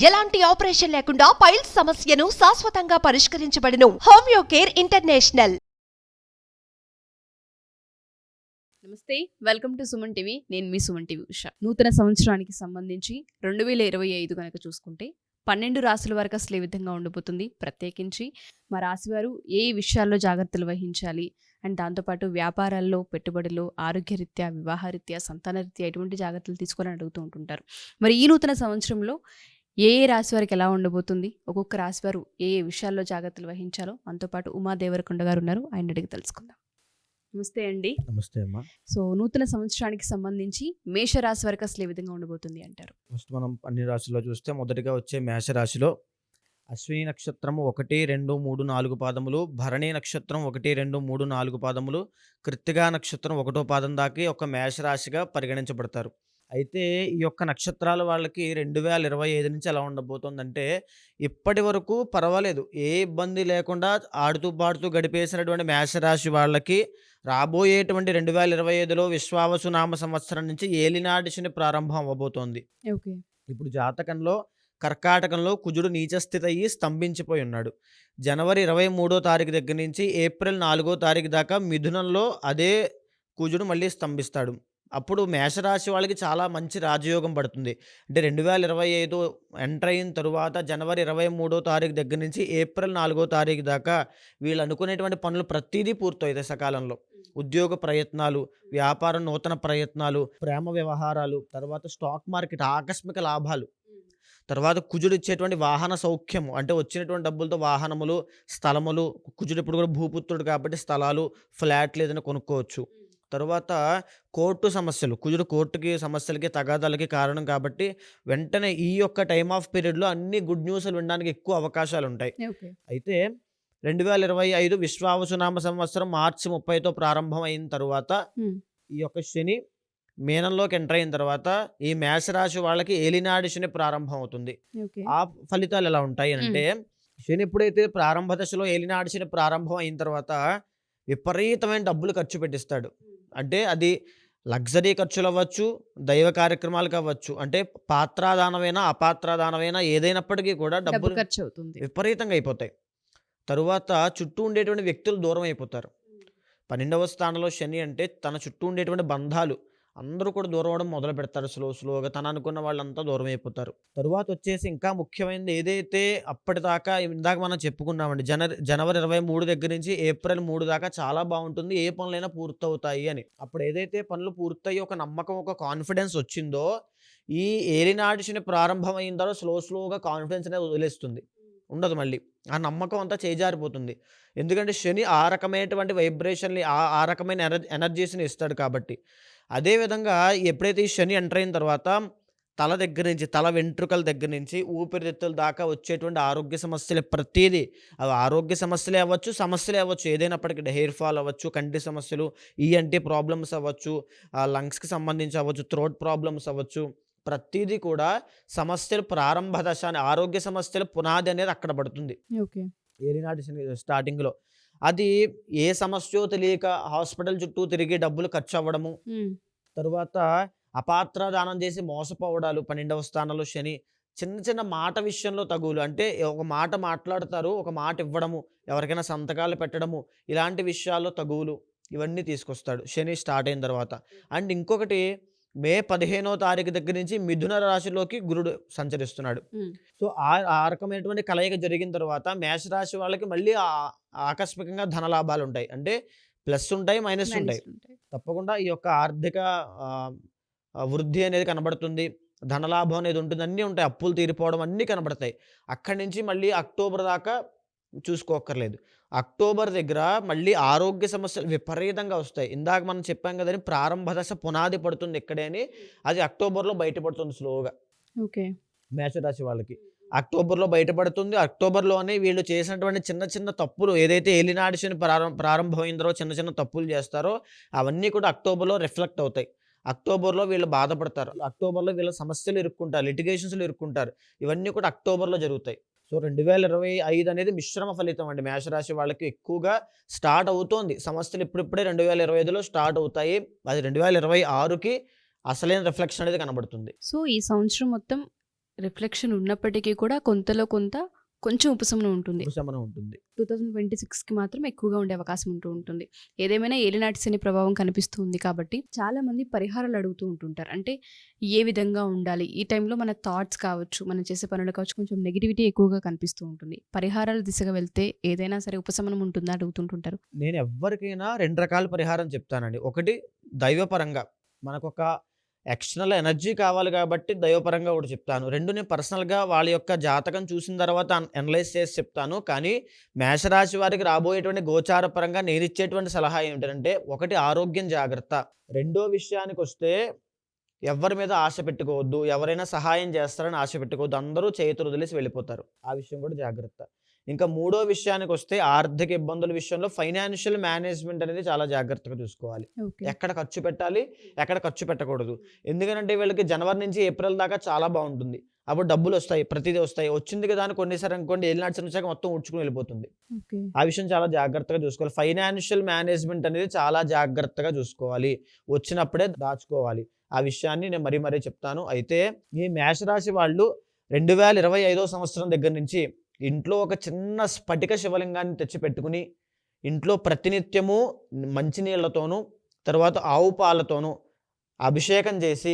ఎలాంటి ఆపరేషన్ లేకుండా పైల్స్ సమస్యను శాశ్వతంగా పరిష్కరించబడును. Homeo care international. నమస్తే, వెల్కమ్ టు సుమన్ టీవీ. నేను మీ సుమన్ టీవీ ఉషా. నూతన సంవత్సరానికి సంబంధించి 2025 కనుక చూసుకుంటే 12 రాశుల వరకు అసలు ఏ విధంగా ఉండబోతుంది, ప్రత్యేకించి మా రాశివారు ఏ విషయాల్లో జాగ్రత్తలు వహించాలి అండ్ దాంతోపాటు వ్యాపారాల్లో, పెట్టుబడులు, ఆరోగ్యరీత్యా, వివాహరీత్యా, సంతానరీత్యా ఎటువంటి జాగ్రత్తలు తీసుకోవాలని అడుగుతూ ఉంటుంటారు. మరి ఈ నూతన సంవత్సరంలో ఏ రాశి వారికి ఎలా ఉండబోతుంది, ఒక్కొక్క రాశి వారు ఏ విషయాల్లో జాగ్రత్తలు వహించాలో అంతోపాటు ఉమా దేవరకొండ గారు ఉన్నారు, ఆయన అడిగి తెలుసుకుందాం. నమస్తే అండి. నమస్తే అమ్మా. సో నూతన సంవత్సరానికి సంబంధించి మేషరాశి వరకు అసలు ఏ విధంగా ఉండబోతుంది అంటారు? ఫస్ట్ మనం అన్ని రాశుల్లో చూస్తే మొదటిగా వచ్చే మేషరాశిలో అశ్విని నక్షత్రము 1, 2, 3, 4 పాదములు, భరణి నక్షత్రం 1, 2, 3, 4 పాదములు, కృత్తికా నక్షత్రం 1వ పాదం దాకా ఒక మేషరాశిగా పరిగణించబడతారు. అయితే ఈ యొక్క నక్షత్రాల వాళ్ళకి 2025 నుంచి ఎలా ఉండబోతుందంటే, ఇప్పటి వరకు పర్వాలేదు, ఏ ఇబ్బంది లేకుండా ఆడుతూ పాడుతూ గడిపేసినటువంటి మేషరాశి వాళ్ళకి రాబోయేటువంటి 2025లో విశ్వావసునామ సంవత్సరం నుంచి ఏలినాటి శని ప్రారంభం అవ్వబోతోంది. ఓకే. ఇప్పుడు జాతకంలో కర్కాటకంలో కుజుడు నీచస్థితి అయ్యి స్తంభించిపోయి ఉన్నాడు. జనవరి 23వ తారీఖు దగ్గర నుంచి ఏప్రిల్ 4వ తారీఖు దాకా మిథునంలో అదే కుజుడు మళ్ళీ స్తంభిస్తాడు. అప్పుడు మేషరాశి వాళ్ళకి చాలా మంచి రాజయోగం పడుతుంది. అంటే 2025 ఎంటర్ అయిన తరువాత జనవరి 23వ తారీఖు దగ్గర నుంచి ఏప్రిల్ 4వ తారీఖు దాకా వీళ్ళు అనుకునేటువంటి పనులు ప్రతిదీ పూర్తవుతాయి సకాలంలో. ఉద్యోగ ప్రయత్నాలు, వ్యాపారం నూతన ప్రయత్నాలు, ప్రేమ వ్యవహారాలు, తర్వాత స్టాక్ మార్కెట్ ఆకస్మిక లాభాలు, తర్వాత కుజుడు ఇచ్చేటువంటి వాహన సౌఖ్యము, అంటే వచ్చినటువంటి డబ్బులతో వాహనములు, స్థలములు, కుజుడు ఇప్పుడు కూడా భూపుత్రుడు కాబట్టి స్థలాలు, ఫ్లాట్లు ఏదైనా కొనుక్కోవచ్చు. తర్వాత కోర్టు సమస్యలు, కుజుడు కోర్టుకి సమస్యలకి తగాదాలకి కారణం కాబట్టి వెంటనే ఈ యొక్క టైమ్ ఆఫ్ పీరియడ్లో అన్ని గుడ్ న్యూస్లు వినడానికి ఎక్కువ అవకాశాలు ఉంటాయి. అయితే 2025 విశ్వావసునామ సంవత్సరం మార్చి 30తో ప్రారంభం అయిన తర్వాత ఈ యొక్క శని మీనంలోకి ఎంటర్ అయిన తర్వాత ఈ మేషరాశి వాళ్ళకి ఏలినాడి శని ప్రారంభం అవుతుంది. ఆ ఫలితాలు ఎలా ఉంటాయి అంటే, శని ఎప్పుడైతే ప్రారంభ దశలో ఏలినాడి శని ప్రారంభం అయిన తర్వాత విపరీతమైన డబ్బులు ఖర్చు పెట్టిస్తాడు. అంటే అది లగ్జరీ ఖర్చులు అవ్వచ్చు, దైవ కార్యక్రమాలు కావచ్చు, అంటే పాత్రాదానమైనా అపాత్రాదానమైనా ఏదైనప్పటికీ కూడా డబ్బులు ఖర్చు అవుతుంది, విపరీతంగా అయిపోతాయి. తరువాత చుట్టూ ఉండేటువంటి వ్యక్తులు దూరం అయిపోతారు. 12వ స్థానంలో శని అంటే తన చుట్టూ ఉండేటువంటి బంధాలు అందరూ కూడా దూరం అవడం మొదలు పెడతారు. స్లోగా తను అనుకున్న వాళ్ళంతా దూరం అయిపోతారు. తరువాత వచ్చేసి ఇంకా ముఖ్యమైనది ఏదైతే అప్పటిదాకా ఇందాక మనం చెప్పుకున్నామండి, జనవరి 23 దగ్గర నుంచి ఏప్రిల్ 3 దాకా చాలా బాగుంటుంది, ఏ పనులైనా పూర్తవుతాయి అని. అప్పుడు ఏదైతే పనులు పూర్తయి ఒక నమ్మకం, ఒక కాన్ఫిడెన్స్ వచ్చిందో, ఈ ఏలినాటి శని ప్రారంభం అయిన తర్వాత స్లోగా కాన్ఫిడెన్స్ అనేది వదిలేస్తుంది, ఉండదు. మళ్ళీ ఆ నమ్మకం అంతా చేజారిపోతుంది. ఎందుకంటే శని ఆ రకమైనటువంటి వైబ్రేషన్ని, ఆ రకమైన ఎనర్జీస్ని ఇస్తాడు కాబట్టి. అదేవిధంగా ఎప్పుడైతే ఈ శని ఎంటర్ అయిన తర్వాత తల దగ్గర నుంచి, తల వెంట్రుకల దగ్గర నుంచి ఊపిరితిత్తుల దాకా వచ్చేటువంటి ఆరోగ్య సమస్యలు ప్రతిదీ, అవి ఆరోగ్య సమస్యలే అవ్వచ్చు, ఏదైనప్పటికీ హెయిర్ ఫాల్ అవ్వచ్చు, కంటి సమస్యలు, ఈఎన్టీ ప్రాబ్లమ్స్ అవ్వచ్చు, లంగ్స్కి సంబంధించి అవ్వచ్చు, థ్రోట్ ప్రాబ్లమ్స్ అవ్వచ్చు, ప్రతిదీ కూడా సమస్యలు ప్రారంభ దశ అని, ఆరోగ్య సమస్యల పునాది అనేది అక్కడ పడుతుంది ఏలినాటి శని స్టార్టింగ్లో. అది ఏ సమస్యో తెలియక హాస్పిటల్ చుట్టూ తిరిగి డబ్బులు ఖర్చు అవ్వడము, తరువాత అపాత్ర దానం చేసి మోసపోవడాలు. 12వ స్థానంలో శని చిన్న మాట విషయంలో తగులు, అంటే ఒక మాట మాట్లాడతారు, ఒక మాట ఇవ్వడము, ఎవరికైనా సంతకాలు పెట్టడము, ఇలాంటి విషయాల్లో తగువులు ఇవన్నీ తీసుకొస్తాడు శని స్టార్ట్ అయిన తర్వాత. అండ్ ఇంకొకటి, మే 15వ తారీఖు దగ్గర నుంచి మిథున రాశిలోకి గురుడు సంచరిస్తున్నాడు. సో ఆ రకమైనటువంటి కలయిక జరిగిన తర్వాత మేషరాశి వాళ్ళకి మళ్ళీ ఆకస్మికంగా ధనలాభాలు ఉంటాయి. అంటే ప్లస్ ఉంటాయి, మైనస్ ఉంటాయి. తప్పకుండా ఈ యొక్క ఆర్థిక వృద్ధి అనేది కనబడుతుంది, ధనలాభం అనేది ఉంటుంది, అన్నీ ఉంటాయి, అప్పులు తీరిపోవడం అన్నీ కనబడతాయి. అక్కడి నుంచి మళ్ళీ అక్టోబర్ దాకా చూసుకోక్కర్లేదు. అక్టోబర్ దగ్గర మళ్ళీ ఆరోగ్య సమస్యలు విపరీతంగా వస్తాయి. ఇందాక మనం చెప్పాం కదండి, ప్రారంభ దశ పునాది పడుతుంది ఇక్కడే అని, అది అక్టోబర్లో బయటపడుతుంది స్లోగా. మేషరాశి వాళ్ళకి అక్టోబర్లో బయటపడుతుంది. అక్టోబర్లోనే వీళ్ళు చేసినటువంటి చిన్న తప్పులు, ఏదైతే ఏలినాటి శని ప్రారంభమైందో చిన్న తప్పులు చేస్తారో అవన్నీ కూడా అక్టోబర్లో రిఫ్లెక్ట్ అవుతాయి. అక్టోబర్లో వీళ్ళు బాధపడతారు, అక్టోబర్లో వీళ్ళ సమస్యలు ఇరుక్కుంటారు, లిటిగేషన్స్లో ఇరుక్కుంటారు, ఇవన్నీ కూడా అక్టోబర్లో జరుగుతాయి. సో 2025 అనేది మిశ్రమ ఫలితం అండి. మేషరాశి వాళ్ళకి ఎక్కువగా స్టార్ట్ అవుతోంది, సమస్యలు ఇప్పుడిప్పుడే 2025లో స్టార్ట్ అవుతాయి. అది 2026కి అసలైన రిఫ్లెక్షన్ అనేది కనబడుతుంది. సో ఈ సంవత్సరం మొత్తం రిఫ్లెక్షన్ ఉన్నప్పటికీ కూడా కొంతలో కొంత కొంచెం ఉపశమనం ఉంటుంది. ఉపశమనం ఉంటుంది. 2026కి మాత్రం ఎక్కువగా ఉండే అవకాశం ఉంటూ ఉంటుంది. ఏదేమైనా ఏలినాటి శని ప్రభావం కనిపిస్తూ ఉంది కాబట్టి చాలా మంది పరిహారాలు అడుగుతూ ఉంటుంటారు. అంటే ఏ విధంగా ఉండాలి, ఈ టైంలో మన థాట్స్ కావచ్చు, మనం చేసే పనులు కావచ్చు, కొంచెం నెగిటివిటీ ఎక్కువగా కనిపిస్తూ ఉంటుంది. పరిహారాల దిశగా వెళ్తే ఏదైనా సరే ఉపశమనం ఉంటుందా అడుగుతుంటుంటారు. నేను ఎవ్వరికైనా 2 రకాల పరిహారం చెప్తానండి. ఒకటి దైవపరంగా మనకొక ఎక్స్టర్నల్ ఎనర్జీ కావాలి కాబట్టి దైవపరంగా ఒకటి చెప్తాను. 2 నేను పర్సనల్‌గా వాళ్ళ యొక్క జాతకం చూసిన తర్వాత అనలైజ్ చేసి చెప్తాను. కానీ మేషరాశి వారికి రాబోయేటువంటి గోచార పరంగా నేనిచ్చేటువంటి సలహా ఏమిటంటే, ఒకటి ఆరోగ్యం జాగ్రత్త. రెండో విషయానికొస్తే ఎవ్వరి మీద ఆశ పెట్టుకోవద్దు. ఎవరైనా సహాయం చేస్తారని ఆశ పెట్టుకోవద్దు. అందరూ చేతులు వదిలేసి వెళ్ళిపోతారు. ఆ విషయం కూడా జాగ్రత్త. ఇంకా మూడో విషయానికొస్తే ఆర్థిక ఇబ్బందుల విషయంలో ఫైనాన్షియల్ మేనేజ్‌మెంట్ అనేది చాలా జాగ్రత్తగా చూసుకోవాలి. ఓకే. ఎక్కడ ఖర్చు పెట్టాలి, ఎక్కడ ఖర్చు పెట్టకూడదు. ఎందుకనంటే వీళ్ళకి జనవరి నుంచి ఏప్రిల్ దాకా చాలా బావుంటుంది. అప్పుడు డబ్బులొస్తాయి. ప్రతిదీ వస్తాయి. వచ్చింది కదా అని కొనేసారు అనుకోండి, ఏలినాటి శని వచ్చాక మొత్తం ఊడ్చుకొని వెళ్ళిపోతుంది. ఓకే. ఆ విషయం చాలా జాగ్రత్తగా చూసుకోవాలి. ఫైనాన్షియల్ మేనేజ్‌మెంట్ అనేది చాలా జాగ్రత్తగా చూసుకోవాలి. వచ్చినప్పుడే దాచుకోవాలి. ఆ విషయాన్ని నేను మరీ చెప్తాను. అయితే ఈ మేషరాశి వాళ్ళు 2025 సంవత్సరం దగ్గర నుంచి ఇంట్లో ఒక చిన్న స్ఫటిక శివలింగాన్ని తెచ్చిపెట్టుకుని, ఇంట్లో ప్రతినిత్యము మంచినీళ్లతోనూ, తర్వాత ఆవు పాలతోనూ అభిషేకం చేసి,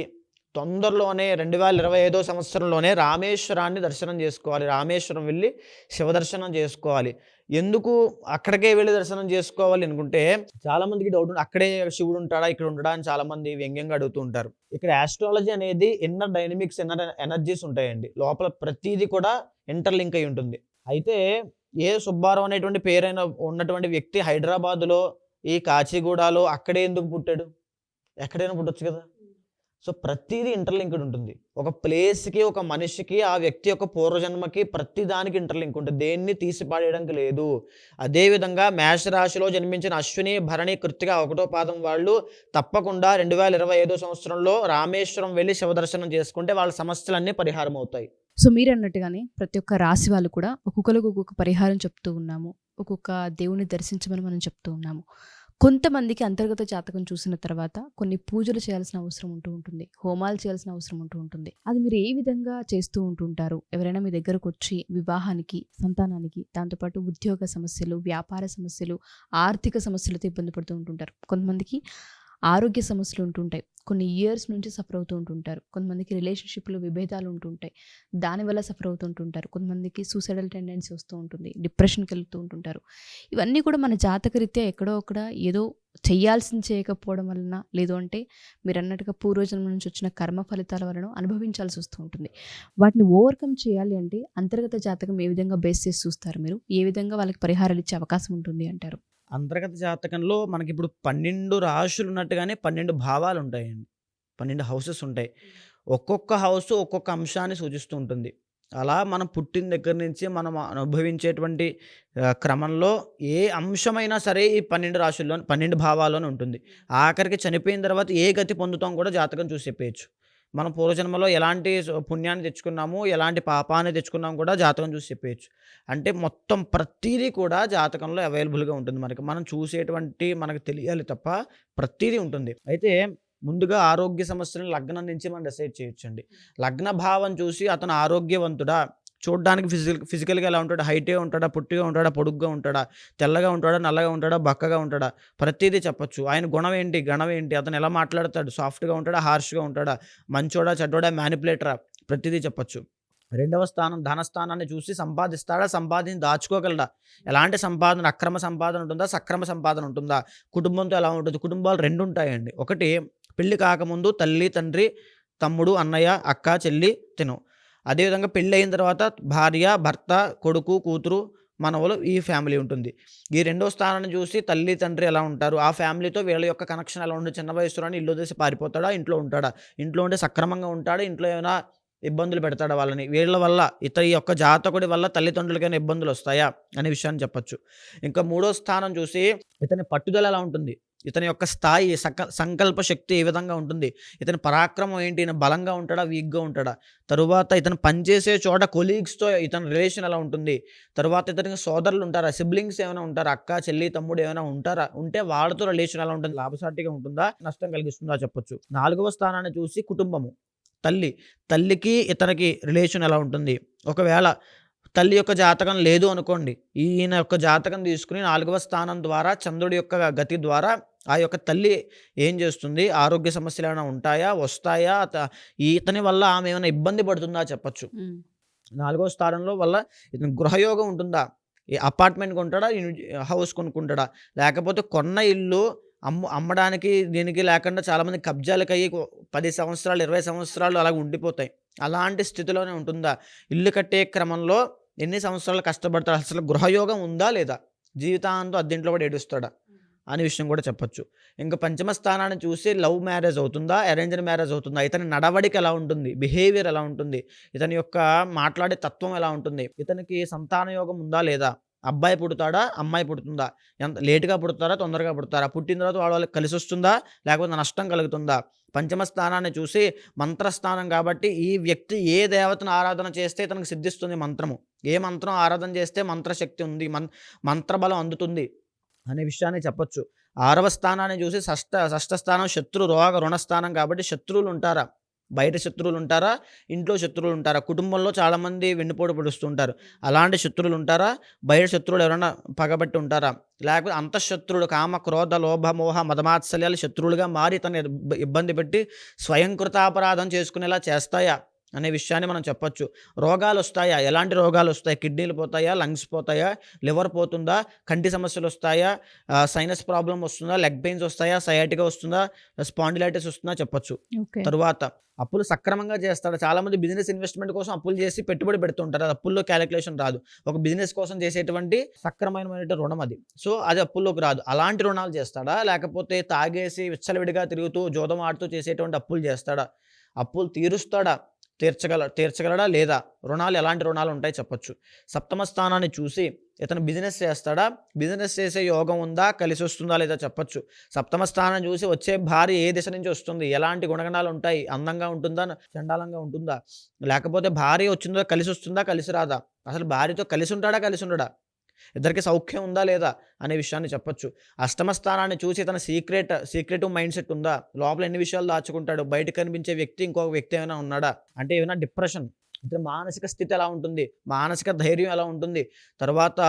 తొందరలోనే 2025 సంవత్సరంలోనే రామేశ్వరాన్ని దర్శనం చేసుకోవాలి. రామేశ్వరం వెళ్ళి శివదర్శనం చేసుకోవాలి. ఎందుకు అక్కడికే వెళ్ళి దర్శనం చేసుకోవాలి అనుకుంటే, చాలామందికి డౌట్ ఉంది. అక్కడే శివుడు ఉంటాడా, ఇక్కడ ఉంటాడా అని చాలామంది వ్యంగ్యంగా అడుగుతూ ఉంటారు. ఇక్కడ ఆస్ట్రాలజీ అనేది ఇన్నర్ డైనమిక్స్, ఇన్నర్ ఎనర్జీస్ ఉంటాయండి. లోపల ప్రతీది కూడా ఇంటర్లింక్ అయి ఉంటుంది. అయితే ఏ సుబ్బారావు అనేటువంటి పేరైన ఉన్నటువంటి వ్యక్తి హైదరాబాదులో, ఈ కాచిగూడలో అక్కడే ఎందుకు పుట్టాడు? ఎక్కడైనా పుట్టొచ్చు కదా. సో ప్రతిదీ ఇంటర్లింక్డ్ ఉంటుంది. ఒక ప్లేస్‌కి, ఒక మనిషికి, ఆ వ్యక్తి యొక్క పూర్వజన్మకి ప్రతి దానికి ఇంటర్లింక్ ఉంటుంది. దేన్ని తీసి పాడేయడానికి లేదు. అదేవిధంగా మేషరాశిలో జన్మించిన అశ్విని, భరణి, కృత్తిక 1వ పాదం వాళ్ళు తప్పకుండా 2025 సంవత్సరంలో రామేశ్వరం వెళ్ళి శివదర్శనం చేసుకుంటే వాళ్ళ సమస్యలన్నీ పరిహారం అవుతాయి. సో మీరన్నట్టుగానే ప్రతి ఒక్క రాశి వాళ్ళు కూడా ఒక్కొక్కరికి ఒక్కొక్క పరిహారం చెప్తూ ఉన్నాము. ఒక్కొక్క దేవుని దర్శించమని మనం చెప్తూ ఉన్నాము. కొంతమందికి అంతర్గత జాతకం చూసిన తర్వాత కొన్ని పూజలు చేయాల్సిన అవసరం ఉంటూ ఉంటుంది. హోమాలు చేయాల్సిన అవసరం ఉంటూ ఉంటుంది. అది మీరు ఏ విధంగా చేస్తూ ఉంటుంటారు? ఎవరైనా మీ దగ్గరకు వచ్చి వివాహానికి, సంతానానికి, దాంతోపాటు ఉద్యోగ సమస్యలు, వ్యాపార సమస్యలు, ఆర్థిక సమస్యలతో ఇబ్బంది పడుతూ ఉంటుంటారు. కొంతమందికి ఆరోగ్య సమస్యలు ఉంటుంటాయి. కొన్ని ఇయర్స్ నుంచి సఫర్ అవుతూ ఉంటుంటారు. కొంతమందికి రిలేషన్‌షిప్‌లో విభేదాలు ఉంటుంటాయి. దానివల్ల సఫర్ అవుతుంటుంటారు. కొంతమందికి సూసైడల్ టెండెన్సీ వస్తూ ఉంటుంది. డిప్రెషన్‌కి వెళ్తూ ఉంటుంటారు. ఇవన్నీ కూడా మన జాతకరీత్యా ఎక్కడో అక్కడ ఏదో చేయాల్సింది చేయకపోవడం వలన, లేదు అంటే మీరన్నట్టుగా పూర్వజన్మ నుంచి వచ్చిన కర్మ ఫలితాల వలన అనుభవించాల్సి వస్తూ ఉంటుంది. వాటిని ఓవర్‌కమ్ చేయాలి అంటే అంతర్గత జాతకం ఏ విధంగా బేస్ చేసి చూస్తారు మీరు? ఏ విధంగా వాళ్ళకి పరిహారాలు ఇచ్చే అవకాశం ఉంటుంది అంటారు? అంతర్గత జాతకంలో మనకిప్పుడు 12 రాశులు ఉన్నట్టుగానే 12 భావాలు ఉంటాయండి. 12 హౌసెస్ ఉంటాయి. ఒక్కొక్క హౌస్ ఒక్కొక్క అంశాన్ని సూచిస్తూ ఉంటుంది. అలా మనం పుట్టిన దగ్గర నుంచి మనం అనుభవించేటువంటి క్రమంలో ఏ అంశమైనా సరే ఈ 12 రాశుల్లో 12 భావాల్లోనే ఉంటుంది. ఆఖరికి చనిపోయిన తర్వాత ఏ గతి పొందుతాం కూడా జాతకం చూసి చెప్పేయచ్చు. మనం పూర్వజన్మలో ఎలాంటి పుణ్యాన్ని తెచ్చుకున్నాము, ఎలాంటి పాపాన్ని తెచ్చుకున్నాము కూడా జాతకం చూసి చెప్పేయచ్చు. అంటే మొత్తం ప్రతీదీ కూడా జాతకంలో అవైలబుల్‌గా ఉంటుంది మనకి. మనం చూసేటువంటి మనకు తెలియాలి తప్ప ప్రతీదీ ఉంటుంది. అయితే ముందుగా ఆరోగ్య సమస్యలను లగ్నం నుంచి మనం డిసైడ్ చేయొచ్చండి. లగ్న భావం చూసి అతను ఆరోగ్యవంతుడా, చూడడానికి ఫిజికల్‌గా ఎలా ఉంటాడా, హైటే ఉంటాడా, పొట్టిగా ఉంటాడా, పొడుగ్గా ఉంటాడా, తెల్లగా ఉంటాడా, నల్లగా ఉంటాడా, బక్కగా ఉంటాడా, ప్రతీదీ చెప్పొచ్చు. ఆయన గుణం ఏంటి, గణం ఏంటి, అతను ఎలా మాట్లాడతాడు, సాఫ్ట్‌గా ఉంటాడా, హార్ష్‌గా ఉంటాడా, మంచోడా, చెడ్డోడా, మ్యానిపులేటరా, ప్రతీదీ చెప్పొచ్చు. రెండవ స్థానం ధనస్థానాన్ని చూసి సంపాదిస్తాడా, సంపాదించి దాచుకోగలడా, ఎలాంటి సంపాదన, అక్రమ సంపాదన ఉంటుందా, సక్రమ సంపాదన ఉంటుందా, కుటుంబంతో ఎలా ఉంటుంది. కుటుంబాలు 2 ఉంటాయండి. ఒకటి పెళ్లి కాకముందు తల్లి, తండ్రి, తమ్ముడు, అన్నయ్య, అక్క, చెల్లి, తిను. అదేవిధంగా పెళ్ళి అయిన తర్వాత భార్య, భర్త, కొడుకు, కూతురు, మనవలు, ఈ ఫ్యామిలీ ఉంటుంది. ఈ రెండో స్థానాన్ని చూసి తల్లి, తండ్రి ఎలా ఉంటారు, ఆ ఫ్యామిలీతో వీళ్ళ యొక్క కనెక్షన్ ఎలా ఉంటుంది. చిన్న వయసులోనే ఇల్లు వదిలేసి పారిపోతాడా, ఇంట్లో ఉంటాడా, ఇంట్లో ఉంటే సక్రమంగా ఉంటాడా, ఇంట్లో ఏమైనా ఇబ్బందులు పెడతాడా వాళ్ళని, వీళ్ళ వల్ల ఈ యొక్క జాతకుడి వల్ల తల్లిదండ్రులకైనా ఇబ్బందులు వస్తాయా అనే విషయాన్ని చెప్పొచ్చు. ఇంకా మూడో స్థానం చూసి ఇతని పట్టుదల ఎలా ఉంటుంది, ఇతని యొక్క స్థాయి, సంకల్ప శక్తి ఏ విధంగా ఉంటుంది, ఇతని పరాక్రమం ఏంటి, ఈయన బలంగా ఉంటాడా, వీక్గా ఉంటాడా, తరువాత ఇతను పనిచేసే చోట కొలీగ్స్తో ఇతని రిలేషన్ ఎలా ఉంటుంది, తరువాత ఇతనికి సోదరులు ఉంటారా, సిబ్లింగ్స్ ఏమైనా ఉంటారా, అక్క, చెల్లి, తమ్ముడు ఏమైనా ఉంటారా, ఉంటే వాళ్ళతో రిలేషన్ ఎలా ఉంటుంది, లాభసాటిగా ఉంటుందా, నష్టం కలిగిస్తుందా చెప్పొచ్చు. 4వ స్థానాన్ని చూసి కుటుంబము, తల్లికి ఇతనికి రిలేషన్ ఎలా ఉంటుంది. ఒకవేళ తల్లి యొక్క జాతకం లేదు అనుకోండి, ఈయన యొక్క జాతకం తీసుకుని 4వ స్థానం ద్వారా చంద్రుడి యొక్క గతి ద్వారా ఆ యొక్క తల్లి ఏం చేస్తుంది, ఆరోగ్య సమస్యలు ఏమైనా ఉంటాయా, వస్తాయా, ఇతని వల్ల ఆమె ఏమైనా ఇబ్బంది పడుతుందా చెప్పచ్చు. 4వ స్థానంలో వల్ల ఇతను గృహయోగం ఉంటుందా, అపార్ట్మెంట్ కొంటాడా, హౌస్ కొనుక్కుంటాడా, లేకపోతే కొన్న ఇల్లు అమ్మడానికి దీనికి లేకుండా చాలామంది కబ్జాలకు అయ్యి 10 సంవత్సరాలు 20 సంవత్సరాలు అలా ఉండిపోతాయి. అలాంటి స్థితిలోనే ఉంటుందా, ఇల్లు కట్టే క్రమంలో ఎన్ని సంవత్సరాలు కష్టపడతాడు, అసలు గృహయోగం ఉందా లేదా, జీవితాంతం అద్దెంట్లో కూడా ఏడుస్తాడా అనే విషయం కూడా చెప్పొచ్చు. ఇంకా పంచమ స్థానాన్ని చూసి లవ్ మ్యారేజ్ అవుతుందా, అరేంజ్డ్ మ్యారేజ్ అవుతుందా, ఇతని నడవడిక ఎలా ఉంటుంది, బిహేవియర్ ఎలా ఉంటుంది, ఇతని యొక్క మాట్లాడే తత్వం ఎలా ఉంటుంది, ఇతనికి సంతాన యోగం ఉందా లేదా, అబ్బాయి పుడతాడా, అమ్మాయి పుడుతుందా, ఎంత లేటుగా పుడతారా, తొందరగా పుడతారా, పుట్టిన తర్వాత వాళ్ళకి కలిసి వస్తుందా, లేకపోతే నష్టం కలుగుతుందా. పంచమ స్థానాన్ని చూసి మంత్రస్థానం కాబట్టి ఈ వ్యక్తి ఏ దేవతను ఆరాధన చేస్తే ఇతనికి సిద్ధిస్తుంది మంత్రము, ఏ మంత్రం ఆరాధన చేస్తే మంత్రశక్తి ఉంది, మంత్రబలం అందుతుంది అనే విషయాన్ని చెప్పొచ్చు. 6వ స్థానాన్ని చూసి షష్ఠ స్థానం శత్రు రోగ రుణస్థానం కాబట్టి శత్రువులు ఉంటారా, బయట శత్రువులు ఉంటారా, ఇంట్లో శత్రువులు ఉంటారా, కుటుంబంలో చాలామంది వెన్నుపోటు పొడుస్తుంటారు, అలాంటి శత్రువులు ఉంటారా, బయట శత్రువులు ఎవరైనా పగబట్టి ఉంటారా, లేకపోతే అంతఃశత్రువులు కామ క్రోధ లోభ మోహ మదమాత్సల్యాలు శత్రువులుగా మారి తను ఇబ్బంది పెట్టి స్వయంకృతాపరాధం చేసుకునేలా చేస్తాయా అనే విషయాన్ని మనం చెప్పొచ్చు. రోగాలు వస్తాయా, ఎలాంటి రోగాలు వస్తాయి, కిడ్నీలు పోతాయా, లంగ్స్ పోతాయా, లివర్ పోతుందా, కంటి సమస్యలు వస్తాయా, సైనస్ ప్రాబ్లం వస్తుందా, లెగ్ పెయిన్స్ వస్తాయా, సయాటిగా వస్తుందా, స్పాండిలైటిస్ వస్తుందా చెప్పొచ్చు. తరువాత అప్పులు సక్రమంగా చేస్తాడు. చాలామంది బిజినెస్ ఇన్వెస్ట్మెంట్ కోసం అప్పులు చేసి పెట్టుబడి పెడుతుంటారు, అది అప్పుల్లో క్యాలిక్యులేషన్ రాదు. ఒక బిజినెస్ కోసం చేసేటువంటి సక్రమమైన రుణం అది, సో అది అప్పుల్లోకి రాదు. అలాంటి రుణాలు చేస్తాడా, లేకపోతే తాగేసి విచ్చలవిడిగా తిరుగుతూ జోదం ఆడుతూ చేసేటువంటి అప్పులు చేస్తాడా, అప్పులు తీర్చగలడా లేదా, రుణాలు ఎలాంటి రుణాలు ఉంటాయి చెప్పొచ్చు. సప్తమ స్థానాన్ని చూసి ఇతను బిజినెస్ చేస్తాడా, బిజినెస్ చేసే యోగం ఉందా, కలిసి వస్తుందా లేదా చెప్పొచ్చు. సప్తమ స్థానం చూసి వచ్చే భార్య ఏ దిశ నుంచి వస్తుంది, ఎలాంటి గుణగణాలు ఉంటాయి, అందంగా ఉంటుందా, చండాలంగా ఉంటుందా, లేకపోతే భార్య వచ్చిందో కలిసి వస్తుందా, కలిసి రాదా, అసలు భార్యతో కలిసి ఉంటాడా, కలిసి ఉండడా, ఇద్దరికి సౌఖ్యం ఉందా లేదా అనే విషయాన్ని చెప్పొచ్చు. అష్టమ స్థానాన్ని చూసి తన సీక్రెటివ్ మైండ్ సెట్ ఉందా, లోపల ఎన్ని విషయాలు దాచుకుంటాడు, బయట కనిపించే వ్యక్తి ఇంకొక వ్యక్తి ఏమైనా ఉన్నాడా, అంటే ఏమైనా డిప్రెషన్, ఇతని మానసిక స్థితి ఎలా ఉంటుంది, మానసిక ధైర్యం ఎలా ఉంటుంది, తర్వాత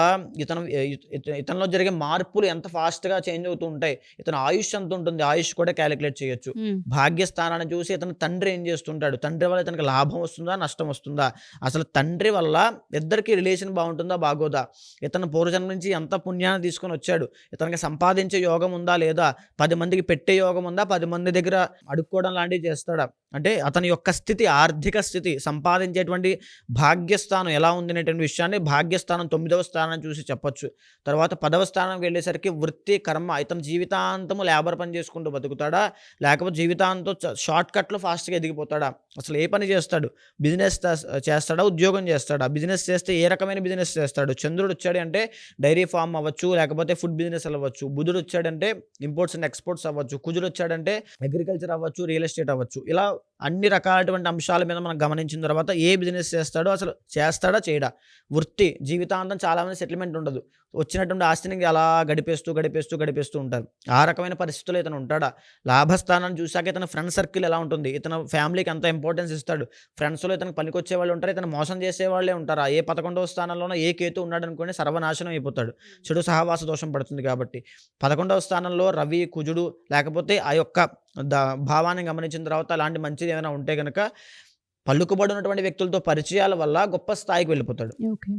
ఇతనిలో జరిగే మార్పులు ఎంత ఫాస్ట్గా చేంజ్ అవుతూ ఉంటాయి, ఇతని ఆయుష్ ఎంత ఉంటుంది, ఆయుష్ కూడా క్యాలిక్యులేట్ చేయొచ్చు. భాగ్యస్థానాన్ని చూసి ఇతని తండ్రి ఏం చేస్తుంటాడు, తండ్రి వల్ల ఇతనికి లాభం వస్తుందా, నష్టం వస్తుందా, అసలు తండ్రి వల్ల ఇద్దరికి రిలేషన్ బాగుంటుందా, బాగోదా, ఇతను పూర్వజన్మ నుంచి ఎంత పుణ్యాన్ని తీసుకొని వచ్చాడు, ఇతనికి సంపాదించే యోగం ఉందా లేదా, 10 మందికి పెట్టే యోగం ఉందా, 10 మంది దగ్గర అడుక్కోవడం లాంటివి చేస్తాడా, అంటే అతని యొక్క స్థితి, ఆర్థిక స్థితి, సంపాదించేటువంటి భాగ్యస్థానం ఎలా ఉంది అనేటువంటి విషయాన్ని భాగ్యస్థానం 9వ స్థానం చూసి చెప్పొచ్చు. తర్వాత 10వ స్థానానికి వెళ్ళేసరికి వృత్తి కర్మ, ఇతను జీవితాంతము లేబర్ పని చేసుకుంటూ బతుకుతాడా, లేకపోతే జీవితాంతం షార్ట్ కట్లో ఫాస్ట్గా ఎదిగిపోతాడా, అసలు ఏ పని చేస్తాడు, బిజినెస్ చేస్తాడా, ఉద్యోగం చేస్తాడా, బిజినెస్ చేస్తే ఏ రకమైన బిజినెస్ చేస్తాడు. చంద్రుడు వచ్చాడు అంటే డైరీ ఫామ్ అవ్వచ్చు, లేకపోతే ఫుడ్ బిజినెస్ అవ్వచ్చు. బుధుడు వచ్చాడంటే ఇంపోర్ట్స్ అండ్ ఎక్స్పోర్ట్స్ అవ్వచ్చు. కుజుడు వచ్చాడంటే అగ్రికల్చర్ అవ్వచ్చు, రియల్ ఎస్టేట్ అవ్వచ్చు. ఇలా అన్ని రకాలటువంటి అంశాల మీద మనం గమనించిన తర్వాత ఏ బిజినెస్ చేస్తాడో, అసలు చేస్తాడా చేయడా, వృత్తి జీవితాంతం చాలామంది సెటిల్మెంట్ ఉండదు, వచ్చినటువంటి ఆస్తిని అలా గడిపేస్తూ ఉంటారు. ఆ రకమైన పరిస్థితుల్లో ఇతను ఉంటాడా. లాభస్థానాన్ని చూశాక ఇతను ఫ్రెండ్ సర్కిల్ ఎలా ఉంటుంది, ఇతను ఫ్యామిలీకి అంత ఇంపార్టెన్స్ ఇస్తాడు, ఫ్రెండ్స్లో ఇతనికి పనికొచ్చే వాళ్ళు ఉంటారు, ఇతను మోసం చేసే వాళ్ళే ఉంటారు. ఏ 11వ స్థానంలోనో ఏ కేతు ఉన్నాడు అనుకోండి, సర్వనాశనం అయిపోతాడు, చెడు సహవాస దోషం పడుతుంది. కాబట్టి 11వ స్థానంలో రవి కుజుడు లేకపోతే ఆ యొక్క భావాన్ని గమనించిన తర్వాత అలాంటి మంచిది ఏమైనా ఉంటే కనుక పలుకుబడినటువంటి వ్యక్తులతో పరిచయాల వల్ల గొప్ప స్థాయికి వెళ్ళిపోతాడు.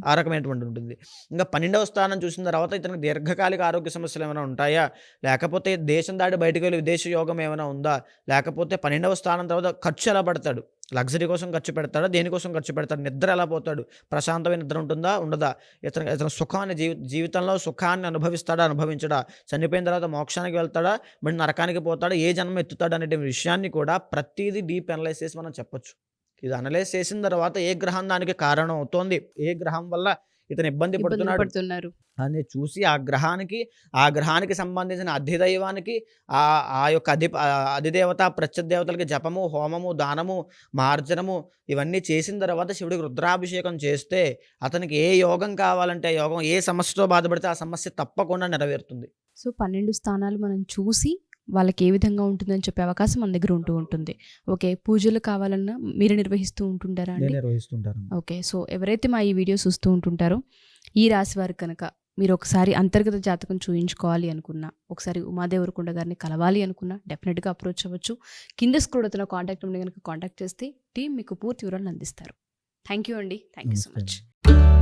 ఆ రకమైనటువంటి ఉంటుంది. ఇంకా 12వ స్థానం చూసిన తర్వాత ఇతనికి దీర్ఘకాలిక ఆరోగ్య సమస్యలు ఏమైనా ఉంటాయా, లేకపోతే దేశం దాటి బయటకు వెళ్ళి విదేశ యోగం ఏమైనా ఉందా, లేకపోతే 12వ స్థానం తర్వాత ఖర్చు ఎలా పడతాడు, లగ్జరీ కోసం ఖర్చు పెడతాడా, దేనికోసం ఖర్చు పెడతాడు, నిద్ర ఎలా పోతాడు, ప్రశాంతమైన నిద్ర ఉంటుందా, ఉండదా, ఇతను సుఖాన్ని జీవితంలో సుఖాన్ని అనుభవించడా, చనిపోయిన తర్వాత మోక్షానికి వెళ్తాడా, మరి నరకానికి పోతాడా, ఏ జన్మ ఎత్తుతాడు అనే విషయాన్ని కూడా ప్రతిదీ డీప్ అనలైజ్ చేసి మనం చెప్పొచ్చు. ఇది అనలైజ్ చేసిన తర్వాత ఏ గ్రహం దానికి కారణం అవుతోంది, ఏ గ్రహం వల్ల ఇతను ఇబ్బంది పడుతున్నారు అని చూసి ఆ గ్రహానికి సంబంధించిన అధిదైవానికి ఆ యొక్క అధిదేవత ప్రత్యదేవతలకి జపము, హోమము, దానము, మార్జనము ఇవన్నీ చేసిన తర్వాత శివుడికి రుద్రాభిషేకం చేస్తే అతనికి ఏ యోగం కావాలంటే యోగం, ఏ సమస్యతో బాధపడితే ఆ సమస్య తప్పకుండా నెరవేరుతుంది. సో 12 స్థానాలు మనం చూసి వాళ్ళకి ఏ విధంగా ఉంటుందని చెప్పే అవకాశం మన దగ్గర ఉంటూ ఉంటుంది. ఓకే, పూజలు కావాలన్నా మీరు నిర్వహిస్తూ ఉంటుంటారా నేను అండి? నిర్వహిస్తుంటాను. ఓకే, సో ఎవరైతే మా ఈ వీడియో చూస్తూ ఉంటుంటారో ఈ రాశి వారు కనుక మీరు ఒకసారి అంతర్గత జాతకం చూయించుకోవాలి అనుకున్నా, ఒకసారి ఉమాదేవరకొండ గారిని కలవాలి అనుకున్నా డెఫినెట్గా అప్రోచ్ అవ్వచ్చు. కింద స్క్రోల్ అవుతున్న కాంటాక్ట్ నెంబర్ కనుక కాంటాక్ట్ చేస్తే టీం మీకు పూర్తి వివరాలు అందిస్తారు. థ్యాంక్ యూ అండి, థ్యాంక్ యూ సో నమస్తే మచ్. అండి.